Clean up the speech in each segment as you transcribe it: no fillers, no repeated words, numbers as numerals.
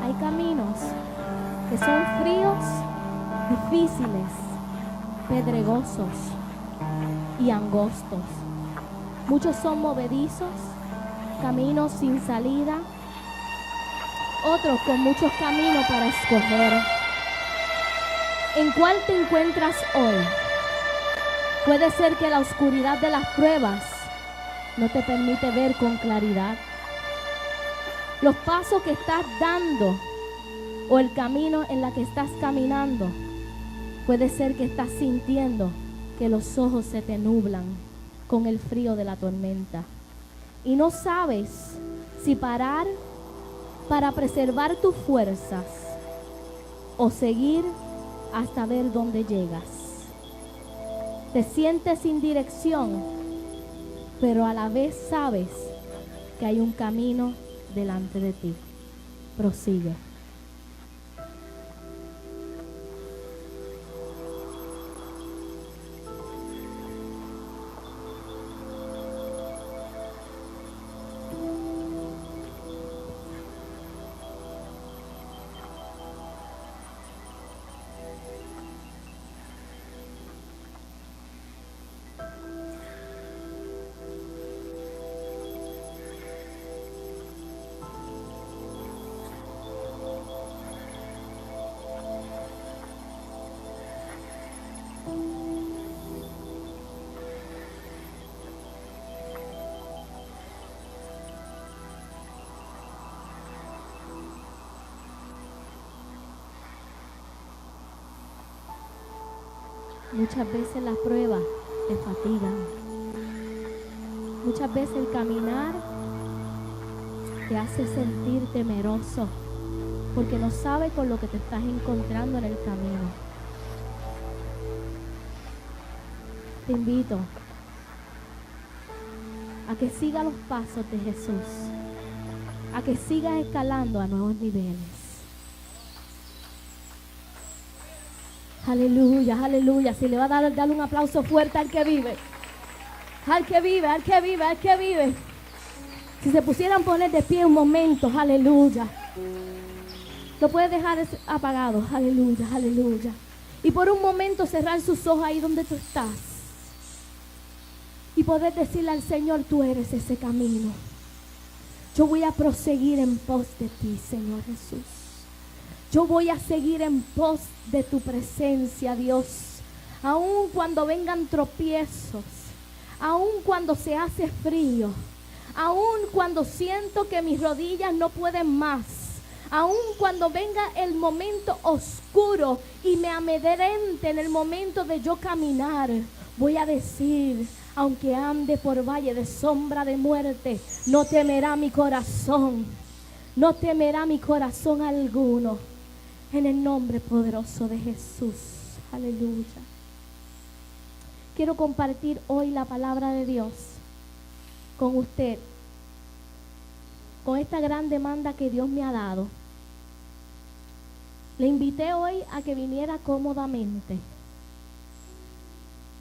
Hay caminos que son fríos, difíciles, pedregosos y angostos. Muchos son movedizos, caminos sin salida, otros con muchos caminos para escoger. ¿En cuál te encuentras hoy? Puede ser que la oscuridad de las pruebas no te permite ver con claridad. Los pasos que estás dando o el camino en la que estás caminando, puede ser que estás sintiendo que los ojos se te nublan con el frío de la tormenta y no sabes si parar para preservar tus fuerzas o seguir hasta ver dónde llegas. Te sientes sin dirección, pero a la vez sabes que hay un camino delante de ti. Prosigue. Muchas veces las pruebas te fatigan. Muchas veces el caminar te hace sentir temeroso porque no sabes con lo que te estás encontrando en el camino. Te invito a que sigas los pasos de Jesús, a que sigas escalando a nuevos niveles. Aleluya, aleluya. Si le va a darle un aplauso fuerte al que vive. Al que vive, al que vive, al que vive. Si se pusieran a poner de pie un momento, aleluya. Lo puedes dejar apagado, aleluya, aleluya. Y por un momento cerrar sus ojos ahí donde tú estás. Y poder decirle al Señor, tú eres ese camino. Yo voy a proseguir en pos de ti, Señor Jesús. Yo voy a seguir en pos de tu presencia, Dios. Aun cuando vengan tropiezos, aun cuando se hace frío, aun cuando siento que mis rodillas no pueden más, aun cuando venga el momento oscuro y me amedrente en el momento de yo caminar, voy a decir, aunque ande por valle de sombra de muerte, no temerá mi corazón, no temerá mi corazón alguno. En el nombre poderoso de Jesús. Aleluya. Quiero compartir hoy la palabra de Dios con usted. Con esta gran demanda que Dios me ha dado. Le invité hoy a que viniera cómodamente.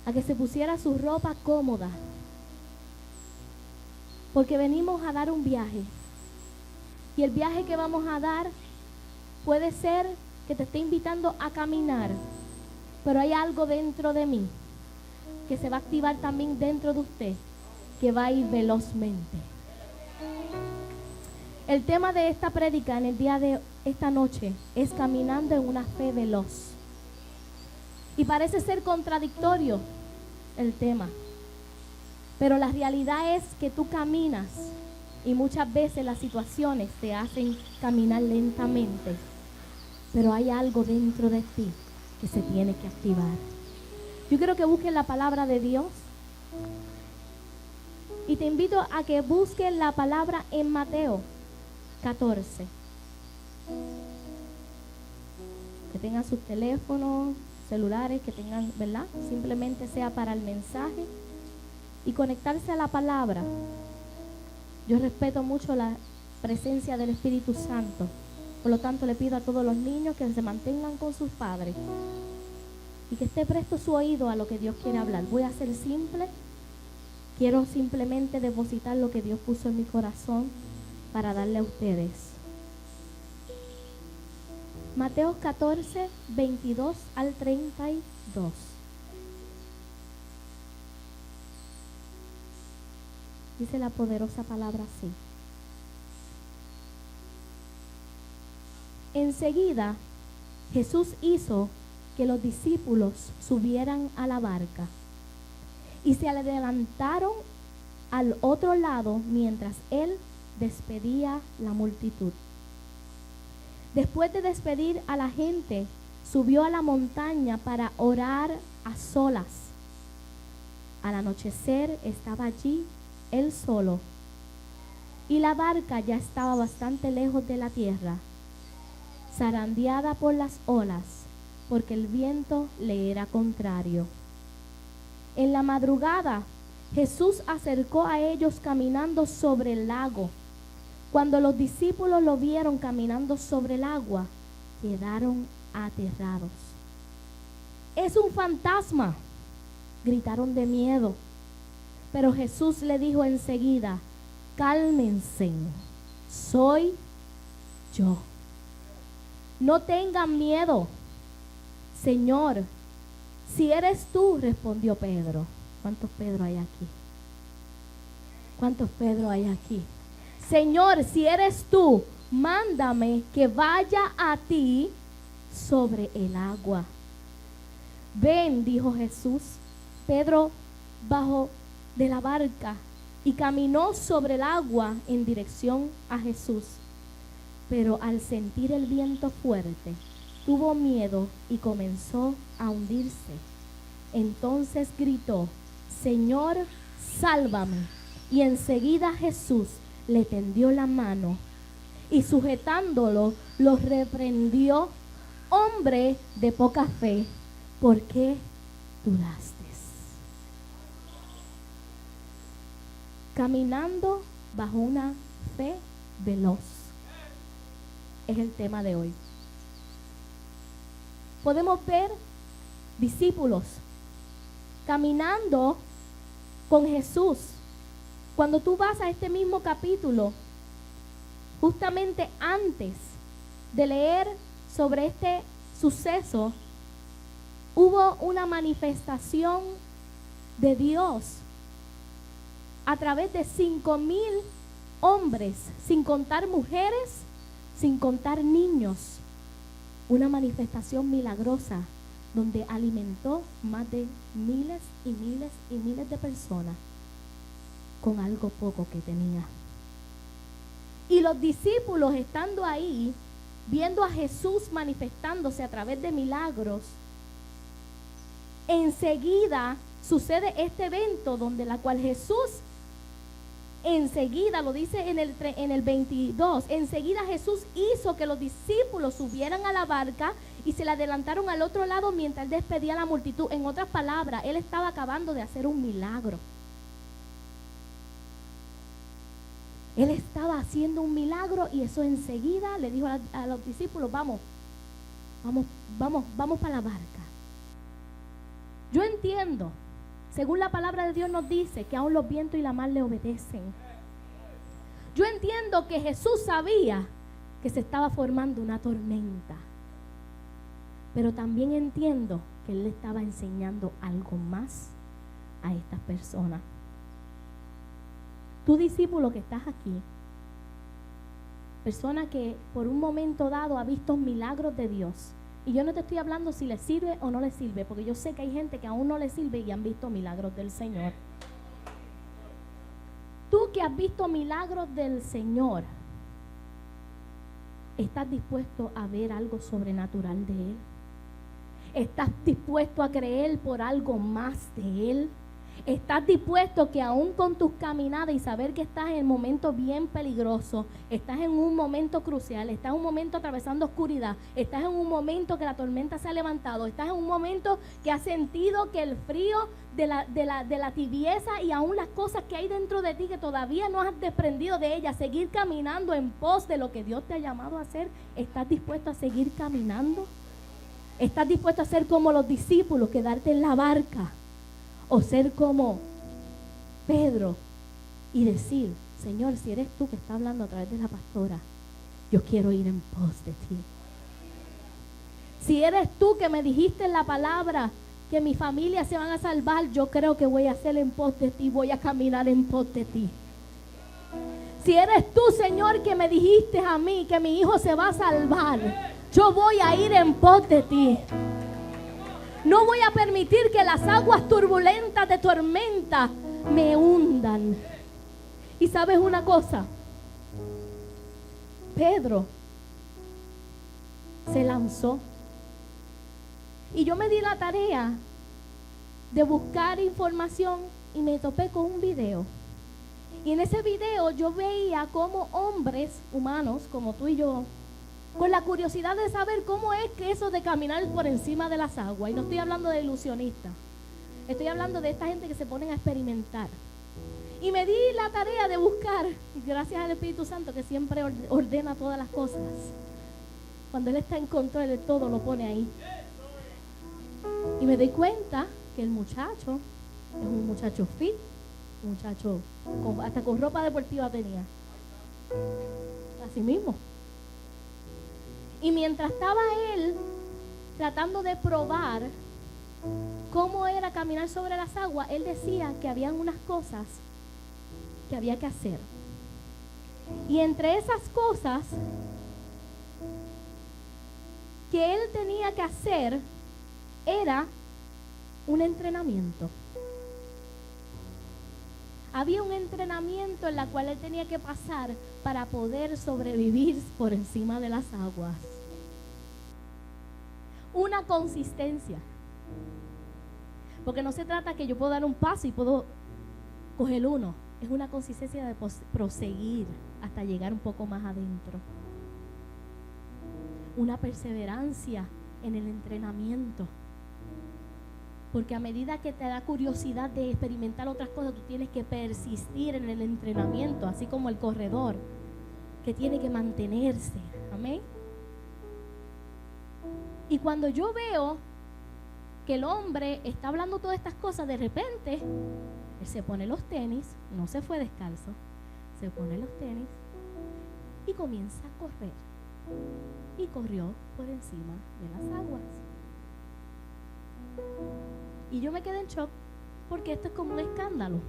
A que se pusiera su ropa cómoda. Porque venimos a dar un viaje. Y el viaje que vamos a dar puede ser que te esté invitando a caminar, pero hay algo dentro de mí que se va a activar también dentro de usted, que va a ir velozmente. El tema de esta prédica en el día de esta noche es caminando en una fe veloz. Y parece ser contradictorio el tema, pero la realidad es que tú caminas y muchas veces las situaciones te hacen caminar lentamente. Pero hay algo dentro de ti que se tiene que activar. Yo quiero que busques la palabra de Dios. Y te invito a que busques la palabra en Mateo 14. Que tengan sus teléfonos, celulares, que tengan, ¿verdad? Simplemente sea para el mensaje. Y conectarse a la palabra. Yo respeto mucho la presencia del Espíritu Santo. Por lo tanto, le pido a todos los niños que se mantengan con sus padres y que esté presto su oído a lo que Dios quiere hablar. Voy a ser simple. quiero simplemente depositar lo que Dios puso en mi corazón para darle a ustedes. Mateo 14, 22 al 32. Dice la poderosa palabra así. Enseguida, Jesús hizo que los discípulos subieran a la barca y se adelantaron al otro lado mientras él despedía la multitud. Después de despedir a la gente, subió a la montaña para orar a solas. Al anochecer estaba allí él solo, y la barca ya estaba bastante lejos de la tierra, zarandeada por las olas, porque el viento le era contrario. En la madrugada, Jesús acercó a ellos caminando sobre el lago. Cuando los discípulos lo vieron caminando sobre el agua, quedaron aterrados. ¡Es un fantasma!, gritaron de miedo. Pero Jesús le dijo enseguida: cálmense, soy yo. No tengan miedo. Señor, si eres tú, respondió Pedro. ¿Cuántos Pedro hay aquí? ¿Cuántos Pedro hay aquí? Señor, si eres tú, mándame que vaya a ti sobre el agua. Ven, dijo Jesús. Pedro bajó de la barca y caminó sobre el agua en dirección a Jesús. Pero al sentir el viento fuerte, tuvo miedo y comenzó a hundirse. Entonces gritó: Señor, sálvame. Y enseguida Jesús le tendió la mano y sujetándolo, lo reprendió: hombre de poca fe, ¿por qué dudaste? Caminando bajo una fe veloz es el tema de hoy. Podemos ver discípulos caminando con Jesús. Cuando tú vas a este mismo capítulo, justamente antes de leer sobre este suceso, hubo una manifestación de Dios a través de 5,000 hombres, sin contar mujeres, sin contar niños. Una manifestación milagrosa donde alimentó más de miles y miles y miles de personas con algo poco que tenía. Y los discípulos, estando ahí, viendo a Jesús manifestándose a través de milagros, enseguida sucede este evento donde la cual Jesús, enseguida, lo dice en el 22, enseguida Jesús hizo que los discípulos subieran a la barca y se le adelantaron al otro lado mientras él despedía a la multitud. En otras palabras, él estaba acabando de hacer un milagro. Él estaba haciendo un milagro y eso enseguida le dijo a los discípulos: vamos para la barca. Yo entiendo, según la palabra de Dios nos dice, que aún los vientos y la mar le obedecen. Yo entiendo que Jesús sabía que se estaba formando una tormenta. Pero también entiendo que Él le estaba enseñando algo más a estas personas. Tu discípulo que estás aquí, persona que por un momento dado ha visto milagros de Dios. Y yo no te estoy hablando si le sirve o no le sirve, porque yo sé que hay gente que aún no le sirve y han visto milagros del Señor. Tú que has visto milagros del Señor, ¿estás dispuesto a ver algo sobrenatural de Él? ¿Estás dispuesto a creer por algo más de Él? ¿Estás dispuesto que aún con tus caminadas y saber que estás en un momento bien peligroso, estás en un momento crucial, estás en un momento atravesando oscuridad, estás en un momento que la tormenta se ha levantado, estás en un momento que has sentido que el frío de la tibieza y aún las cosas que hay dentro de ti que todavía no has desprendido de ellas, seguir caminando en pos de lo que Dios te ha llamado a hacer? ¿Estás dispuesto a seguir caminando? ¿Estás dispuesto a ser como los discípulos, quedarte en la barca? O ser como Pedro y decir: Señor, si eres tú que estás hablando a través de la pastora, yo quiero ir en pos de ti. Si eres tú que me dijiste en la palabra que mi familia se van a salvar, yo creo que voy a hacer en pos de ti, voy a caminar en pos de ti. Si eres tú, Señor, que me dijiste a mí que mi hijo se va a salvar, yo voy a ir en pos de ti. No voy a permitir que las aguas turbulentas de tormenta me hundan. Y sabes una cosa, Pedro se lanzó. Y yo me di la tarea de buscar información y me topé con un video. Y en ese video yo veía cómo hombres humanos como tú y yo, con la curiosidad de saber cómo es que eso de caminar por encima de las aguas, y no estoy hablando de ilusionistas, estoy hablando de esta gente que se ponen a experimentar. Y me di la tarea de buscar, y gracias al Espíritu Santo que siempre ordena todas las cosas. Cuando Él está en control de todo, lo pone ahí. Y me doy cuenta que el muchacho es un muchacho fit, un muchacho hasta con ropa deportiva tenía. Así mismo. Y mientras estaba él tratando de probar cómo era caminar sobre las aguas, él decía que habían unas cosas que había que hacer. Y entre esas cosas que él tenía que hacer era un entrenamiento. Había un entrenamiento en la cual él tenía que pasar para poder sobrevivir por encima de las aguas. Una consistencia. Porque no se trata que yo puedo dar un paso y puedo coger uno. Es una consistencia de proseguir hasta llegar un poco más adentro. Una perseverancia en el entrenamiento. Porque a medida que te da curiosidad de experimentar otras cosas, tú tienes que persistir en el entrenamiento, así como el corredor, que tiene que mantenerse. Amén. Y cuando yo veo que el hombre está hablando todas estas cosas, de repente, él se pone los tenis, no se fue descalzo, se pone los tenis y comienza a correr. Y corrió por encima de las aguas. Y yo me quedé en shock porque esto es como un escándalo.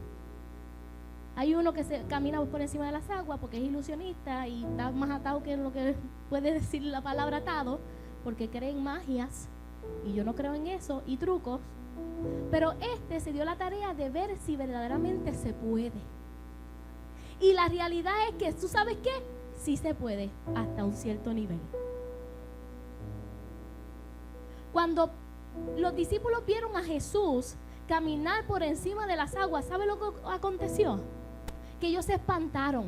Hay uno que se camina por encima de las aguas porque es ilusionista y está más atado que lo que puede decir la palabra atado, porque cree en magias y yo no creo en eso, y trucos. Pero este se dio la tarea de ver si verdaderamente se puede. Y la realidad es que, ¿tú sabes qué? Sí se puede hasta un cierto nivel. Cuando los discípulos vieron a Jesús caminar por encima de las aguas, ¿sabe lo que aconteció? Que ellos se espantaron.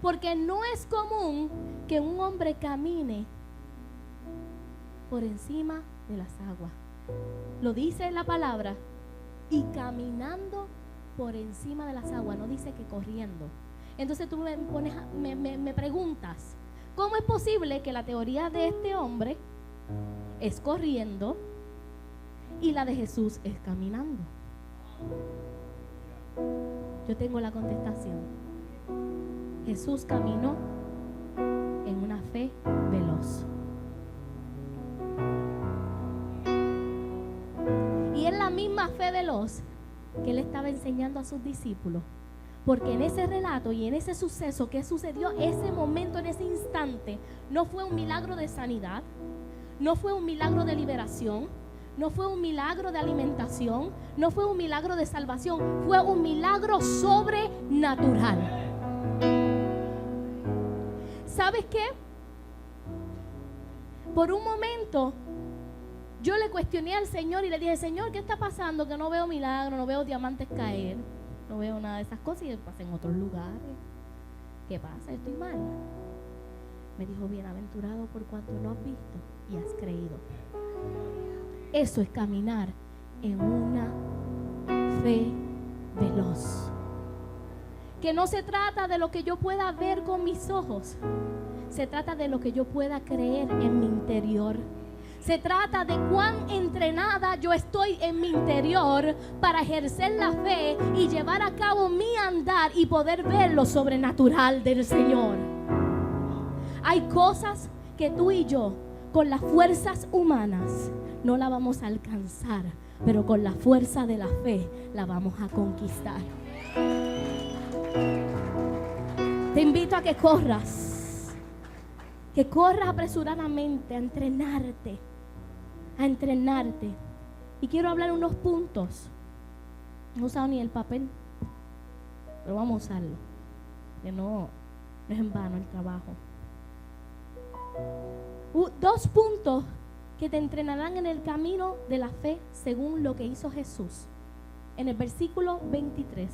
Porque no es común que un hombre camine por encima de las aguas. Lo dice la palabra, y caminando por encima de las aguas, no dice que corriendo. Entonces tú me preguntas, ¿cómo es posible que la teoría de este hombre es corriendo y la de Jesús es caminando? Yo tengo la contestación. Jesús caminó en una fe veloz. Y es la misma fe veloz que él estaba enseñando a sus discípulos. Porque en ese relato y en ese suceso que sucedió, ese momento, en ese instante, no fue un milagro de sanidad, no fue un milagro de liberación, no fue un milagro de alimentación, no fue un milagro de salvación, fue un milagro sobrenatural. ¿Sabes qué? Por un momento yo le cuestioné al Señor y le dije: Señor, ¿qué está pasando? Que no veo milagros, no veo diamantes caer, no veo nada de esas cosas, y pasa en otros lugares. ¿Qué pasa? Estoy mal. Me dijo: bienaventurado por cuanto no has visto y has creído. Eso es caminar en una fe veloz. Que no se trata de lo que yo pueda ver con mis ojos, se trata de lo que yo pueda creer en mi interior. Se trata de cuán entrenada yo estoy en mi interior para ejercer la fe y llevar a cabo mi andar y poder ver lo sobrenatural del Señor. Hay cosas que tú y yo, con las fuerzas humanas, no la vamos a alcanzar, pero con la fuerza de la fe la vamos a conquistar. Te invito a que corras apresuradamente a entrenarte. Y quiero hablar unos puntos. No he usado ni el papel, pero vamos a usarlo, que no es en vano el trabajo. 2 puntos que te entrenarán en el camino de la fe según lo que hizo Jesús. En el versículo 23,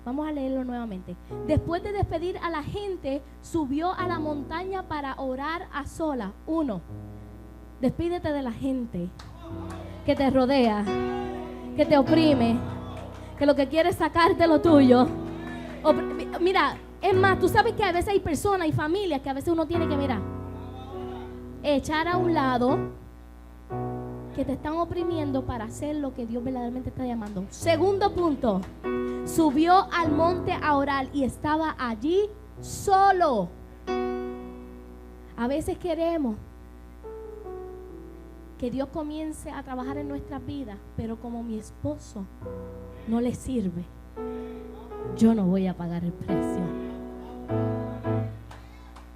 vamos a leerlo nuevamente. Después de despedir a la gente, subió a la montaña para orar a solas. 1. Despídete de la gente que te rodea, que te oprime, que lo que quiere es sacarte lo tuyo. Mira, es más, tú sabes que a veces hay personas y familias que a veces uno tiene que echar a un lado, que te están oprimiendo para hacer lo que Dios verdaderamente está llamando. 2 punto, subió al monte a orar y estaba allí solo. A veces queremos que Dios comience a trabajar en nuestras vidas, pero como mi esposo no le sirve, yo no voy a pagar el precio.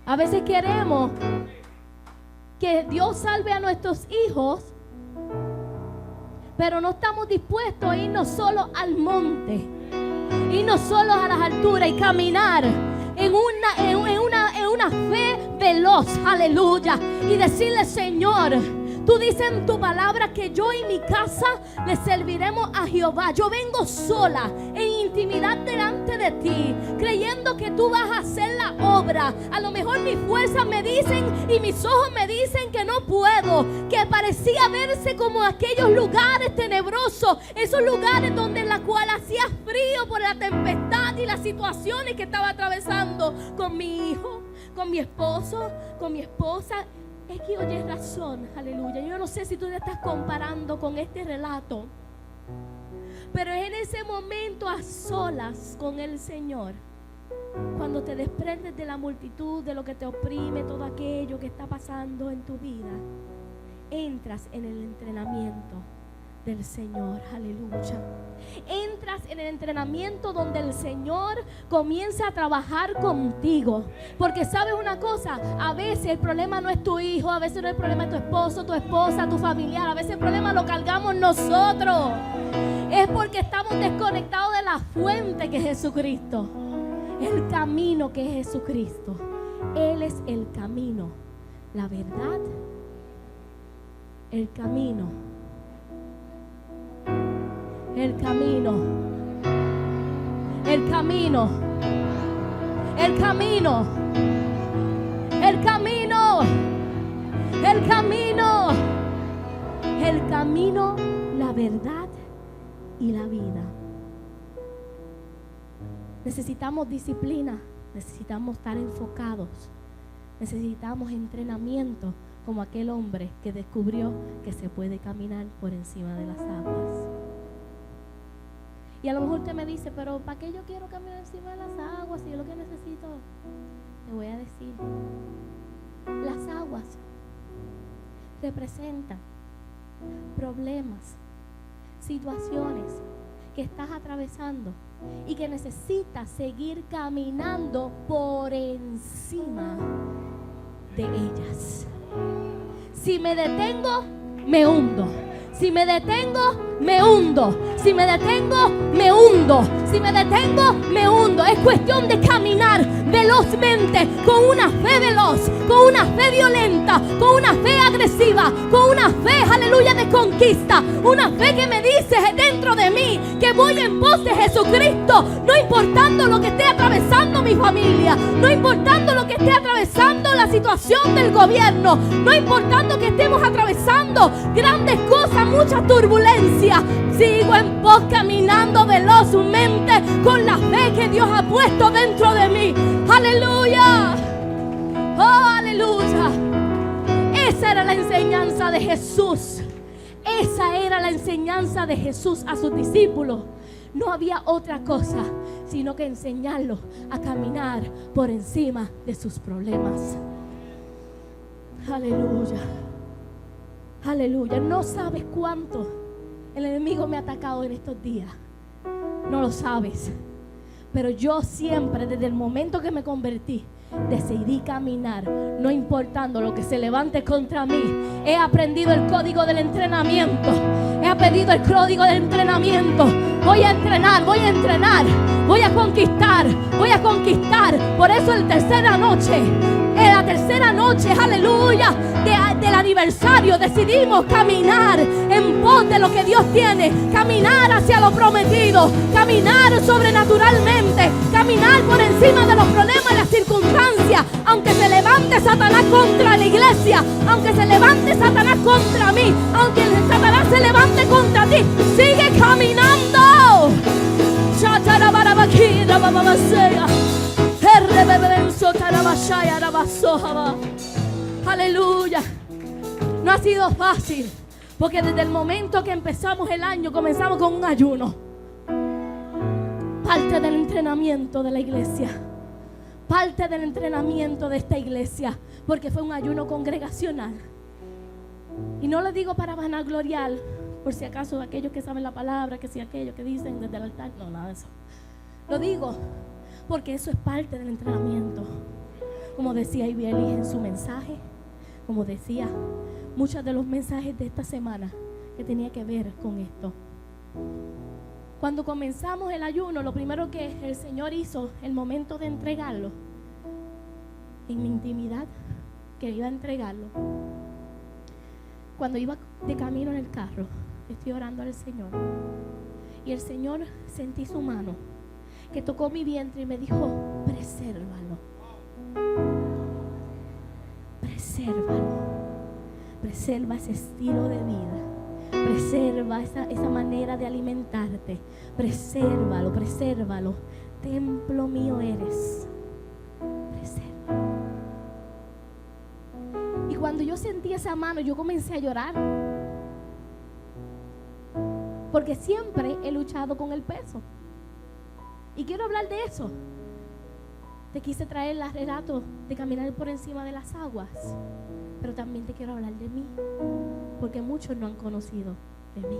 A veces queremos que Dios salve a nuestros hijos, pero no estamos dispuestos a irnos solo al monte, irnos solo a las alturas y caminar en una fe veloz, aleluya, y decirle: Señor, tú dices en tu palabra que yo y mi casa le serviremos a Jehová. Yo vengo sola, en intimidad delante de ti, creyendo que tú vas a hacer la obra. A lo mejor mis fuerzas me dicen y mis ojos me dicen que no puedo, que parecía verse como aquellos lugares tenebrosos, esos lugares donde en la cual hacía frío por la tempestad y las situaciones que estaba atravesando con mi hijo, con mi esposo, con mi esposa. Es que oyes razón, aleluya. Yo no sé si tú te estás comparando con este relato, pero es en ese momento a solas con el Señor, cuando te desprendes de la multitud, de lo que te oprime, todo aquello que está pasando en tu vida, entras en el entrenamiento del Señor, aleluya. Entras en el entrenamiento donde el Señor comienza a trabajar contigo, porque sabes una cosa, a veces el problema no es tu hijo, a veces no es el problema de tu esposo, tu esposa, tu familiar, a veces el problema lo cargamos nosotros. Es porque estamos desconectados de la fuente que es Jesucristo, el camino que es Jesucristo. Él es el camino, la verdad, el camino. El camino, el camino, el camino, el camino, el camino, el camino, la verdad y la vida. Necesitamos disciplina, necesitamos estar enfocados, necesitamos entrenamiento como aquel hombre que descubrió que se puede caminar por encima de las aguas. Y a lo mejor usted me dice: pero ¿para qué yo quiero caminar encima de las aguas si yo lo que necesito? Te voy a decir, las aguas representan problemas, situaciones que estás atravesando y que necesitas seguir caminando por encima de ellas. Si me detengo, me hundo. Si me detengo, me hundo. Si me detengo, me hundo. Si me detengo, me hundo. Es cuestión de caminar velozmente, con una fe veloz, con una fe violenta, con una fe agresiva, con una fe, aleluya, de conquista. Una fe que me dice dentro de mí que voy en pos de Jesucristo, no importando lo que esté atravesando mi familia, no importando lo que esté atravesando la situación del gobierno, no importando que estemos atravesando grandes cosas, mucha turbulencia. Sigo en pos, caminando velozmente con la fe que Dios ha puesto dentro de mí. ¡Aleluya! ¡Oh, aleluya! Esa era la enseñanza enseñanza de Jesús. Esa era la enseñanza de Jesús a sus discípulos. No había otra cosa sino que enseñarlos a caminar por encima de sus problemas. Aleluya. Aleluya. No sabes cuánto el enemigo me ha atacado en estos días. No lo sabes. Pero yo siempre, desde el momento que me convertí, decidí caminar, no importando lo que se levante contra mí. He aprendido el código del entrenamiento. He aprendido el código del entrenamiento. Voy a entrenar, voy a entrenar, voy a conquistar, voy a conquistar. Por eso en la tercera noche, aleluya, del aniversario, decidimos caminar en pos de lo que Dios tiene, caminar hacia lo prometido, caminar sobrenaturalmente, caminar por encima de los problemas y las circunstancias. Aunque se levante Satanás contra la iglesia, aunque se levante Satanás contra mí, aunque Satanás se levante contra ti, sigue caminando. Aleluya. No ha sido fácil, porque desde el momento que empezamos el año comenzamos con un ayuno. Parte del entrenamiento de la iglesia, parte del entrenamiento de esta iglesia, porque fue un ayuno congregacional. Y no lo digo para vanagloriar, por si acaso aquellos que saben la palabra, que si aquellos que dicen desde el altar, no, nada de eso. Lo digo porque eso es parte del entrenamiento. Como decía Ibeli en su mensaje, como decía muchos de los mensajes de esta semana que tenía que ver con esto. Cuando comenzamos el ayuno, lo primero que el Señor hizo, el momento de entregarlo, en mi intimidad, que iba a entregarlo, cuando iba de camino en el carro, estoy orando al Señor, y el Señor sentí su mano que tocó mi vientre y me dijo: presérvalo, presérvalo, preserva ese estilo de vida, preserva esa manera de alimentarte, presérvalo, presérvalo, templo mío eres, presérvalo. Y cuando yo sentí esa mano, yo comencé a llorar, porque siempre he luchado con el peso. Y quiero hablar de eso. Te quise traer el relato de caminar por encima de las aguas, pero también te quiero hablar de mí, porque muchos no han conocido de mí.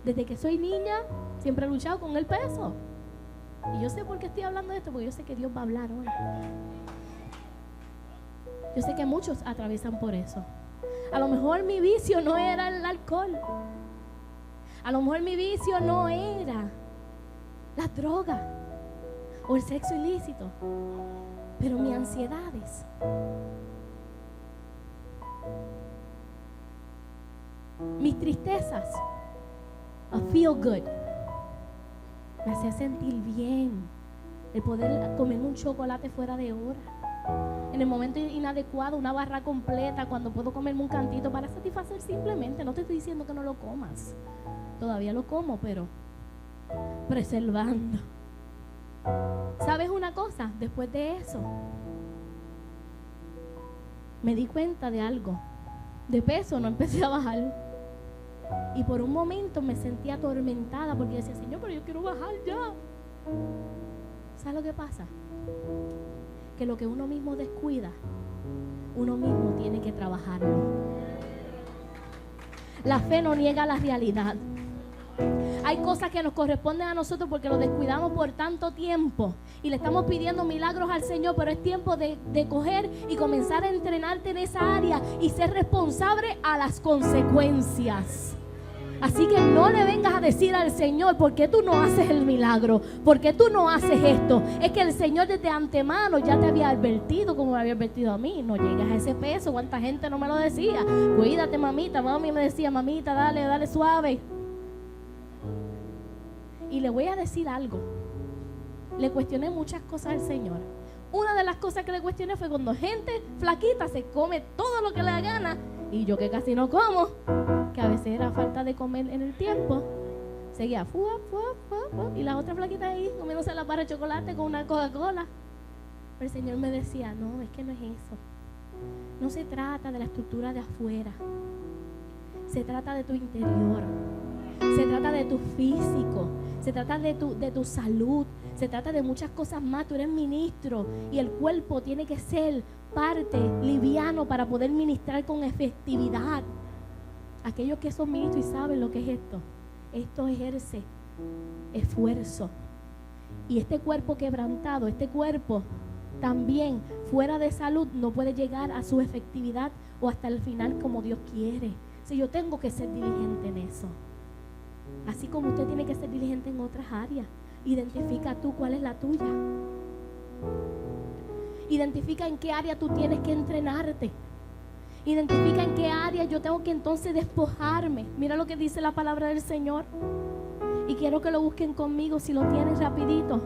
Desde que soy niña siempre he luchado con el peso. Y yo sé por qué estoy hablando de esto, porque yo sé que Dios va a hablar hoy. Yo sé que muchos atraviesan por eso. A lo mejor mi vicio no era el alcohol. A lo mejor mi vicio no era la droga o el sexo ilícito, pero mis ansiedades, mis tristezas, I feel good, me hacía sentir bien el poder comerme un chocolate fuera de hora, en el momento inadecuado, una barra completa, cuando puedo comerme un cantito para satisfacer simplemente. No te estoy diciendo que no lo comas, todavía lo como, pero preservando. ¿Sabes una cosa? Después de eso me di cuenta de algo. De peso no empecé a bajar, y por un momento me sentí atormentada porque decía: Señor, pero yo quiero bajar ya. ¿Sabes lo que pasa? Que lo que uno mismo descuida, uno mismo tiene que trabajarlo. La fe no niega la realidad. Hay cosas que nos corresponden a nosotros porque lo descuidamos por tanto tiempo y le estamos pidiendo milagros al Señor, pero es tiempo de coger y comenzar a entrenarte en esa área y ser responsable a las consecuencias. Así que no le vengas a decir al Señor: ¿por qué tú no haces el milagro? ¿Por qué tú no haces esto? Es que el Señor desde antemano ya te había advertido, como me había advertido a mí: no llegas a ese peso. ¿Cuánta gente no me lo decía? Cuídate, mamita. Mami me decía: mamita, dale suave. Y le voy a decir algo. Le cuestioné muchas cosas al Señor. Una de las cosas que le cuestioné fue cuando gente flaquita se come todo lo que le da gana, y yo que casi no como, que a veces era falta de comer en el tiempo, seguía y las otras flaquitas ahí comiéndose la barra de chocolate con una Coca-Cola. Pero el Señor me decía: no, es que no es eso. no se trata de la estructura de afuera. Se trata de tu interior. Se trata de tu físico. Se trata de tu salud. Se trata de muchas cosas más. Tú eres ministro y el cuerpo tiene que ser parte, liviano, para poder ministrar con efectividad. Aquellos que son ministros y saben lo que es esto ejerce esfuerzo. Y este cuerpo quebrantado, este cuerpo también fuera de salud, no puede llegar a su efectividad o hasta el final como Dios quiere. Si yo tengo que ser diligente en eso, así como usted tiene que ser diligente en otras áreas. Identifica tú cuál es la tuya. Identifica en qué área tú tienes que entrenarte. Identifica en qué área yo tengo que entonces despojarme. Mira lo que dice la palabra del Señor. Y quiero que lo busquen conmigo si lo tienen rapidito.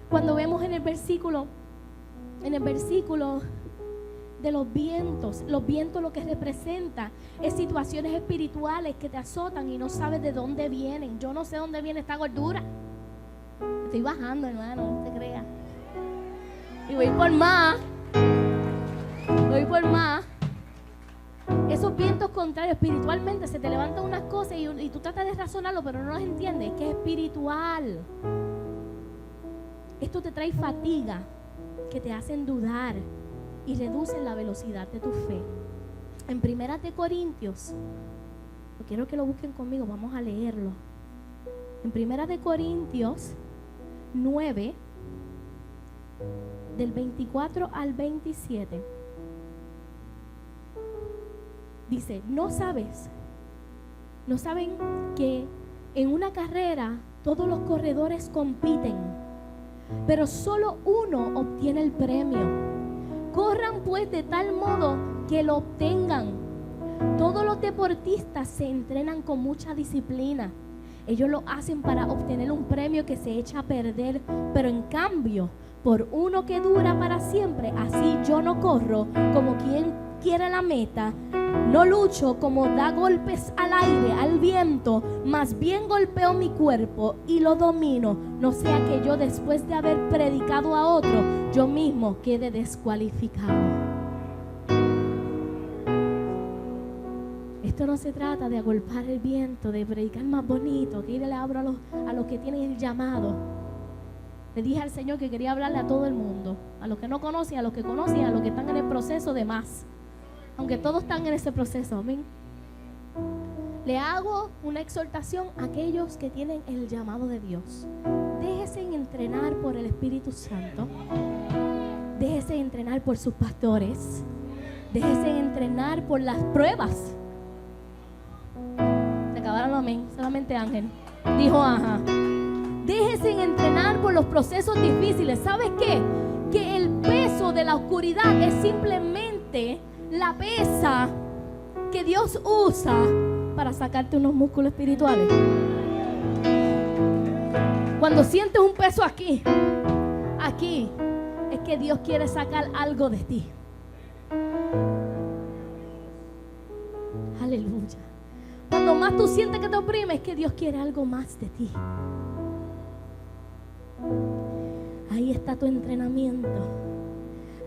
Cuando vemos en el versículo de los vientos lo que representa es situaciones espirituales que te azotan y no sabes de dónde vienen. Yo no sé dónde viene esta gordura. Estoy bajando, hermano, no te creas. Y voy por más. Esos vientos contrarios espiritualmente se te levantan unas cosas y tú tratas de razonarlo, pero no las entiendes, que es espiritual. Esto te trae fatiga, que te hacen dudar y reducen la velocidad de tu fe. En 1 Corintios, quiero que lo busquen conmigo, vamos a leerlo. En 1 Corintios 9, del 24 al 27, dice: ¿no saben que en una carrera todos los corredores compiten, pero solo uno obtiene el premio? Corran pues de tal modo que lo obtengan. Todos los deportistas se entrenan con mucha disciplina. Ellos lo hacen para obtener un premio que se echa a perder, pero en cambio, por uno que dura para siempre, así yo no corro como quien quiere la meta, no lucho como da golpes al aire, al viento, más bien golpeo mi cuerpo y lo domino, no sea que yo, después de haber predicado a otro, yo mismo quede descualificado. Esto no se trata de agolpar el viento, de predicar más bonito, que le abro a los que tienen el llamado. Le dije al Señor que quería hablarle a todo el mundo, a los que no conocen, a los que conocen, a los que están en el proceso de más. Aunque todos están en ese proceso, amén. Le hago una exhortación a aquellos que tienen el llamado de Dios. Déjese entrenar por el Espíritu Santo. Déjese entrenar por sus pastores. Déjese entrenar por las pruebas. Se acabaron los amén. Solamente Ángel dijo ajá. Déjese entrenar por los procesos difíciles. ¿Sabes qué? Que el peso de la oscuridad es simplemente la pesa que Dios usa para sacarte unos músculos espirituales. Cuando sientes un peso aquí, es que Dios quiere sacar algo de ti. Aleluya. Cuando más tú sientes que te oprime, es que Dios quiere algo más de ti. Ahí está tu entrenamiento.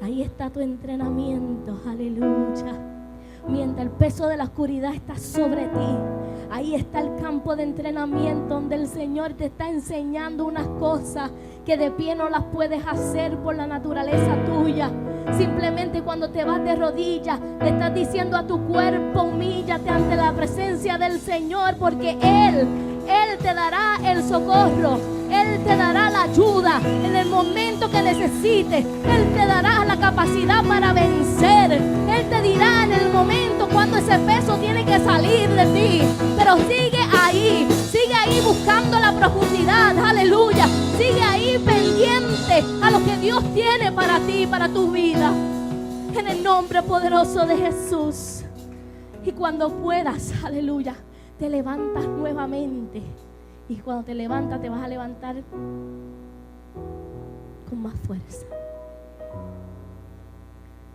Ahí está tu entrenamiento, aleluya. Mientras el peso de la oscuridad está sobre ti, ahí está el campo de entrenamiento donde el Señor te está enseñando unas cosas que de pie no las puedes hacer por la naturaleza tuya. Simplemente cuando te vas de rodillas, le estás diciendo a tu cuerpo: humíllate ante la presencia del Señor, porque Él te dará el socorro. Él te dará la ayuda en el momento que necesites. Él te dará la capacidad para vencer. Él te dirá en el momento cuando ese peso tiene que salir de ti. Pero sigue ahí buscando la profundidad. Aleluya. Sigue ahí pendiente a lo que Dios tiene para ti, para tu vida. En el nombre poderoso de Jesús. Y cuando puedas, aleluya, te levantas nuevamente. Y cuando te levantas, te vas a levantar con más fuerza.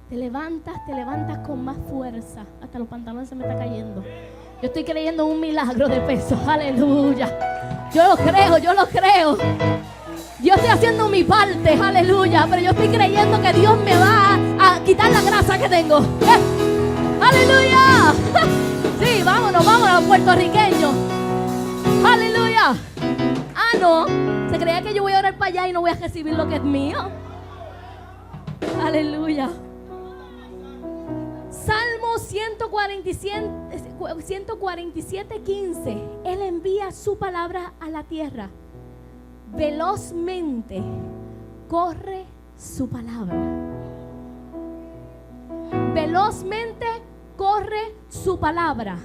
Te levantas con más fuerza. Hasta los pantalones se me están cayendo. Yo estoy creyendo en un milagro de peso. Aleluya. Yo lo creo. Yo estoy haciendo mi parte, aleluya. Pero yo estoy creyendo que Dios me va a quitar la grasa que tengo. Aleluya. Sí, vámonos, puertorriqueños. Aleluya. Ah, no, se creía que yo voy a orar para allá y no voy a recibir lo que es mío. Aleluya. Salmo 147:15. Él envía su palabra a la tierra. Velozmente corre su palabra. Velozmente corre su palabra.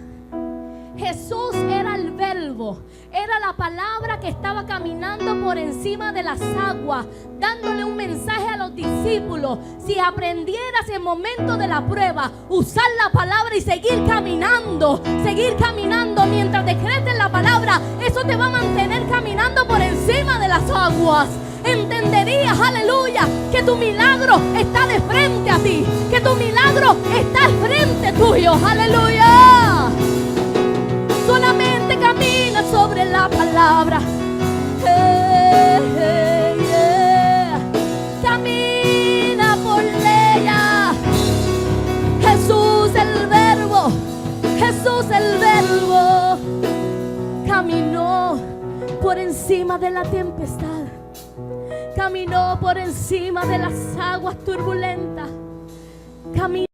Jesús era el verbo, era la palabra que estaba caminando por encima de las aguas, dándole un mensaje a los discípulos. Si aprendieras en momento de la prueba, usar la palabra y seguir caminando mientras decretes la palabra, eso te va a mantener caminando por encima de las aguas. Entenderías, aleluya, que tu milagro está de frente a ti, que tu milagro está al frente tuyo, aleluya. Solamente camina sobre la palabra. Camina por ella. Jesús el verbo caminó por encima de la tempestad. Caminó por encima de las aguas turbulentas. Caminó